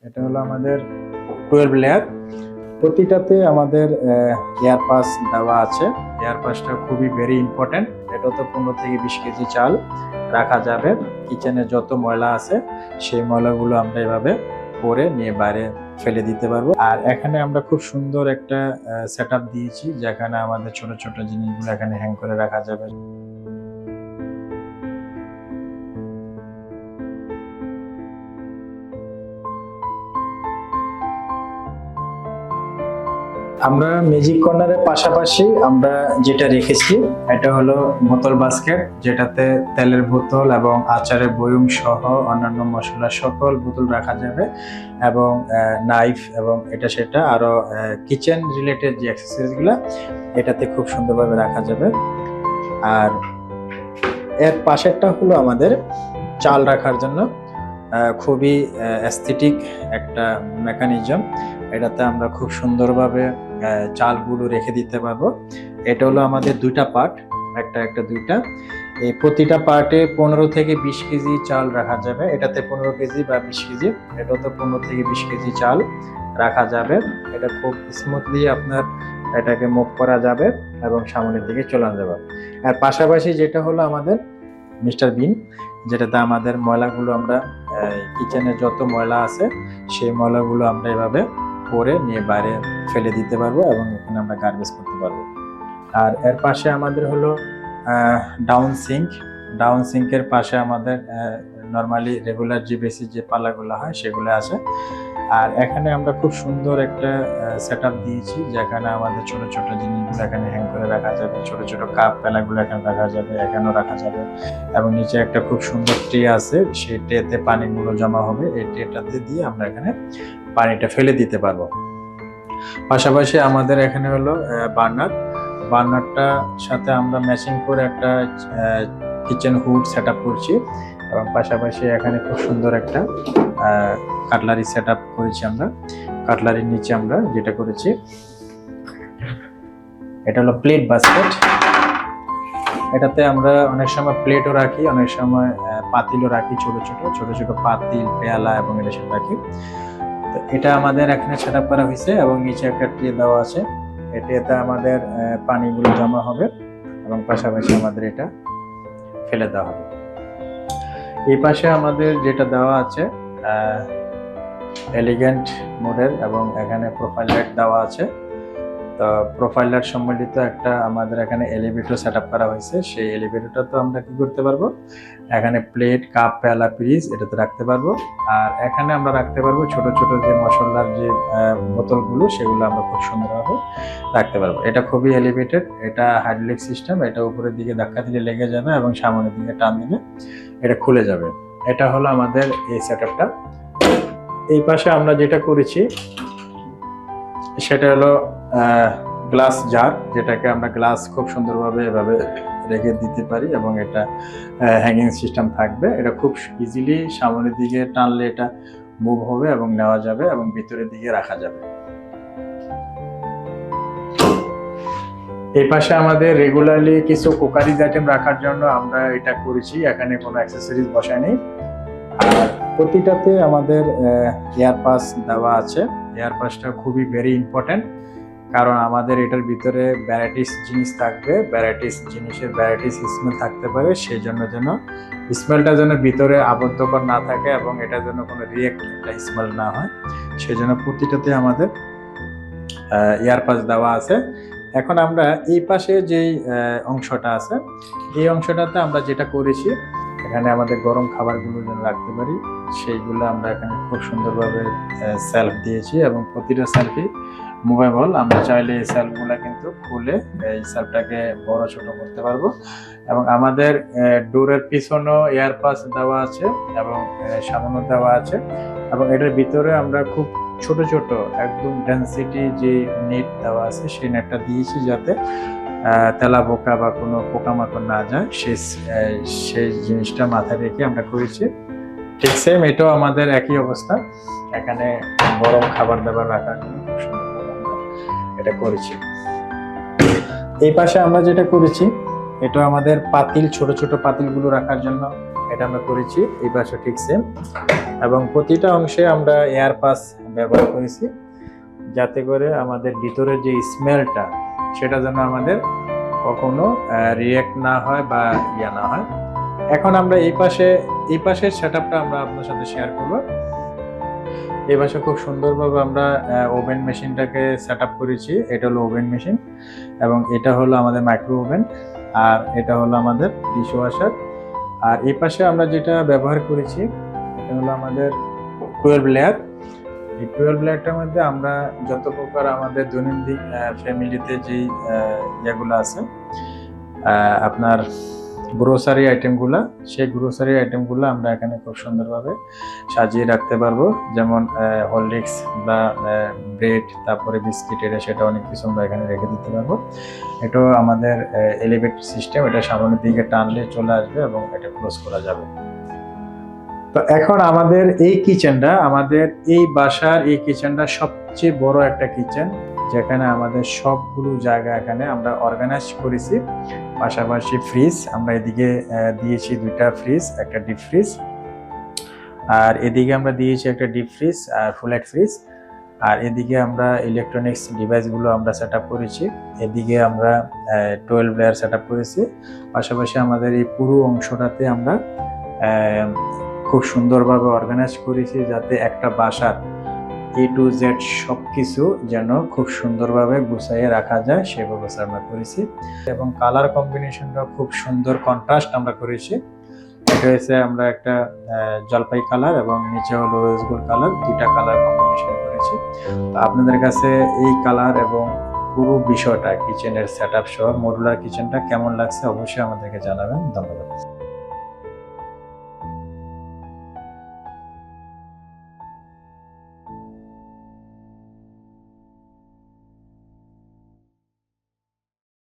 এটা হলো আমাদের 12 লেয়ার। প্রতিটাতে আমাদের এয়ার পাস দেওয়া আছে। এয়ার পাসটা খুবই ভেরি ইম্পর্টেন্ট। এটা তো 15 থেকে 20 কেজি চাল রাখা যাবে। কিচেনে যত ময়লা আছে সেই ময়লাগুলো আমরা এভাবে করে নিয়ে বাইরে ফেলে দিতে পারবো। আর এখানে আমরা খুব সুন্দর একটা সেটআপ দিয়েছি, যেখানে আমাদের ছোট ছোট জিনিসগুলো এখানে হ্যাং করে রাখা যাবে। আমরা ম্যাজিক কর্নারের পাশাপাশি আমরা যেটা রেখেছি এটা হলো বোতল বাস্কেট, যেটাতে তেলের বোতল এবং আচারের বয়ম সহ অন্যান্য মশলা সকল বোতল রাখা যাবে, এবং নাইফ এবং এটা সেটা আরো কিচেন রিলেটেড যে অ্যাক্সেসরিজগুলো এটাতে খুব সুন্দরভাবে রাখা যাবে। আর এর পাশেরটা হলো আমাদের চাল রাখার জন্য খুবই অ্যাস্থেটিক একটা মেকানিজম। এটাতে আমরা খুব সুন্দরভাবে চালগুলো রেখে দিতে পারবো। এটা হলো আমাদের দুইটা পার্ট, একটা দুইটা। এই প্রতিটা পার্টে 15 থেকে 20 কেজি চাল রাখা যাবে। এটাতে 15 কেজি বা 20 কেজি, এটাতে 15 থেকে 20 কেজি চাল রাখা যাবে। এটা খুব স্মুথলি আপনার এটাকে মুভ করা যাবে এবং সামনের দিকে চলে যাবে। আর পাশাপাশি যেটা হলো আমাদের মিস্টার বিন, যেটাতে আমাদের ময়লাগুলো আমরা কিচেনে যত ময়লা আছে সেই ময়লাগুলো আমরা এভাবে করে নিয়ে বাইরে ফেলে দিতে পারবো এবং এখানে আমরা গার্বেজ করতে পারবো। আর এর পাশে আমাদের হলো ডাউন সিঙ্ক। ডাউন সিঙ্কের পাশে আমাদের নর্মালি রেগুলার যে বেসিক যে পালাগুলো হয় সেগুলো আছে। আর এখানে আমরা খুব সুন্দর একটা সেটআপ দিয়েছি, যেখানে আমাদের ছোট ছোট জিনিসগুলো এখানে হ্যাং করে রাখা যাবে। ছোট ছোট কাপ পেলাগুলো এখানে রাখা যাবে, এখানেও রাখা যাবে। এবং নিচে একটা খুব সুন্দর ট্রে আছে, সেই ট্রেতে পানিগুলো জমা হবে। এই ট্রেটাতে দিয়ে আমরা এখানে পানিটা ফেলে দিতে পারবো। পাশাপাশি আমাদের এখানে হলো বার্নারটা সাথে আমরা ম্যাচিং করে একটা কিচেন হুড সেটআপ করছি, এবং পাশাপাশি এখানে খুব সুন্দর একটা কাটলারি সেটআপ করেছি আমরা। কাটলারির নিচে আমরা যেটা করেছি এটা হলো প্লেট বাস্কেট। এটাতে আমরা অনেক সময় প্লেটও রাখি, অনেক সময় পাতিলও রাখি, ছোট ছোট পাতিল, পেয়ালা এবং এটা সেটা রাখি। তো এটা আমাদের এখানে সেটআপ করা হয়েছে এবং নিচে একটা ট্রে দেওয়া আছে। এটাতে আমাদের পানিগুলো জমা হবে এবং পাশাপাশি আমাদের এটা ফেলে দেওয়া হবে। এই পাশে আমাদের যেটা দেওয়া আছে এলিগেন্ট মোডের, এবং এখানে প্রোফাইল লাইট দেওয়া আছে। তো প্রোফাইল লাইট সম্বলিত একটা আমাদের এখানে এলিভেটর সেটআপ করা হয়েছে। সেই এলিভেটরটা তো আমরা কি করতে পারবো, এখানে প্লেট, কাপ, পেয়ালা, পিরিচ এটাতে রাখতে পারবো। আর এখানে আমরা রাখতে পারবো ছোট ছোট যে মশলার যে বোতলগুলো, সেগুলো আমরা খুব সুন্দরভাবে রাখতে পারবো। এটা খুবই এলিভেটেড, এটা হাইড্রোলিক সিস্টেম। এটা উপরের দিকে ধাক্কা দিলে লেগে যাবে এবং সামনের দিকে টান দিলে এটা খুলে যাবে। এটা হলো আমাদের এই সেটআপটা। এই পাশে আমরা যেটা করেছি সেটা হলো গ্লাস জার, যেটাকে আমরা গ্লাস খুব সুন্দরভাবে এভাবে রেখে দিতে পারি এবং এটা হ্যাঙ্গিং সিস্টেম থাকবে। এটা খুব ইজিলি সামনের দিকে টানলে এটা মুভ হবে এবং নেওয়া যাবে এবং ভিতরের দিকে রাখা যাবে। এই পাশে আমাদের রেগুলারলি কিছু কুকারিজ আইটেম রাখার জন্য আমরা এটা করেছি, এখানে কোনো অ্যাক্সেসরিজ বসায়নি। আর প্রতিটাতে আমাদের এয়ার পাস দেওয়া আছে। এয়ার পাসটা খুবই ভেরি ইম্পর্টেন্ট, কারণ আমাদের এটার ভিতরে ভ্যারাইটিস জিনিস থাকবে, ভ্যারাইটিস জিনিসের ভ্যারাইটিস স্মেল থাকতে পারে। সেই জন্য যেন স্মেলটা যেন ভিতরে আবদ্ধকর না থাকে এবং এটা যেন কোনো রিয়েক্ট একটা স্মেল না হয়, সেই জন্য প্রতিটাতে আমাদের এয়ার পাস দেওয়া আছে। এখন আমরা এই পাশে যেই অংশটা আছে, এই অংশটাতে আমরা যেটা করেছি, এখানে আমাদের গরম খাবারগুলো যেন রাখতে পারি সেইগুলো আমরা এখানে খুব সুন্দরভাবে সেলফ দিয়েছি এবং প্রতিটা সেলফই মুভেবল। আমরা চাইলে এই সেলফগুলো কিন্তু খুলে এই সেলফটাকে বড় ছোট করতে পারবো। এবং আমাদের ডোরের পিছনেও এয়ার পাস দেওয়া আছে এবং সামনে দেওয়া আছে, এবং এটার ভিতরে আমরা খুব ছোট ছোট একদম ডেন্সিটি যে নেট দেওয়া আছে সেই নেটটা দিয়েছি, যাতে তেলা পোকা বা কোনো পোকামাকড় না যায়, সেই জিনিসটা মাথায় রেখে আমরা করেছি। ঠিক সেম এটাও আমাদের একই অবস্থা, এখানে গরম খাবার দাবার রাখার জন্য খুব সুন্দরভাবে আমরা এটা করেছি। এই পাশে আমরা যেটা করেছি এটা আমাদের পাতিল, ছোট ছোট পাতিলগুলো রাখার জন্য এটা আমরা করেছি, এই পাশে ঠিক সেম। এবং প্রতিটা অংশে আমরা এয়ার পাস ব্যবহার করেছি, যাতে করে আমাদের ভিতরে যে স্মেলটা সেটা যেন আমাদের কখনো রিয়েক্ট না হয় বা ইয়া না হয়। এখন আমরা এই পাশের সেটআপটা আমরা আপনার সাথে শেয়ার করব। এই পাশে খুব সুন্দরভাবে আমরা ওভেন মেশিনটাকে সেটআপ করেছি। এটা হলো ওভেন মেশিন এবং এটা হলো আমাদের মাইক্রো ওভেন, আর এটা হলো আমাদের ডিশওয়াশার। আর এই পাশে আমরা যেটা ব্যবহার করেছি এটা হলো আমাদের 12 লেয়ার। এই 12 লেয়ারটার মধ্যে আমরা যত প্রকার আমাদের দৈনন্দিন ফ্যামিলিতে যেই ইয়েগুলো আছে আপনার গ্রোসারি আইটেমগুলো, সেই গ্রোসারি আইটেমগুলো আমরা এখানে খুব সুন্দরভাবে সাজিয়ে রাখতে পারবো। যেমন হরলিক্স বা ব্রেড, তারপরে বিস্কিট, এটা সেটা অনেক কিছু আমরা এখানে রেখে দিতে পারবো। এটাও আমাদের এলিভেটর সিস্টেম, এটা সামনের দিকে টানলে চলে আসবে এবং এটা ক্লোজ করা যাবে। তো এখন আমাদের এই কিচেনটা, আমাদের এই বাসার এই কিচেনটা সবচেয়ে বড় একটা কিচেন, যেখানে আমাদের সবগুলো জায়গা এখানে আমরা অর্গানাইজ করেছি। পাশাপাশি ফ্রিজ আমরা এদিকে দিয়েছি, 2টা ফ্রিজ, একটা ডিপ ফ্রিজ, আর এদিকে আমরা দিয়েছি একটা ডিপ ফ্রিজ আর ফুলেট ফ্রিজ। আর এদিকে আমরা ইলেকট্রনিক্স ডিভাইসগুলো আমরা সেট আপ করেছি। এদিকে আমরা 12 লেয়ার সেট আপ করেছি। পাশাপাশি আমাদের এই পুরো অংশটাতে আমরা খুব সুন্দরভাবে অর্গানাইজ করেছি, যাতে একটা বাসার A to Z সব কিছু যেন খুব সুন্দরভাবে গুছাইয়ে রাখা যায়, সেই ব্যবস্থা আমরা করেছি। এবং কালার কম্বিনেশনটা খুব সুন্দর কন্ট্রাস্ট আমরা করেছি। এটা হচ্ছে আমরা একটা জলপাই কালার এবং নিচে হলো রোজ গোল্ড কালার, 2টা কালার কম্বিনেশন করেছি। তো আপনাদের কাছে এই কালার এবং পুরো বিষয়টা কিচেনের সেটআপ সহ মডুলার কিচেনটা কেমন লাগছে অবশ্যই আমাদেরকে জানাবেন। ধন্যবাদ।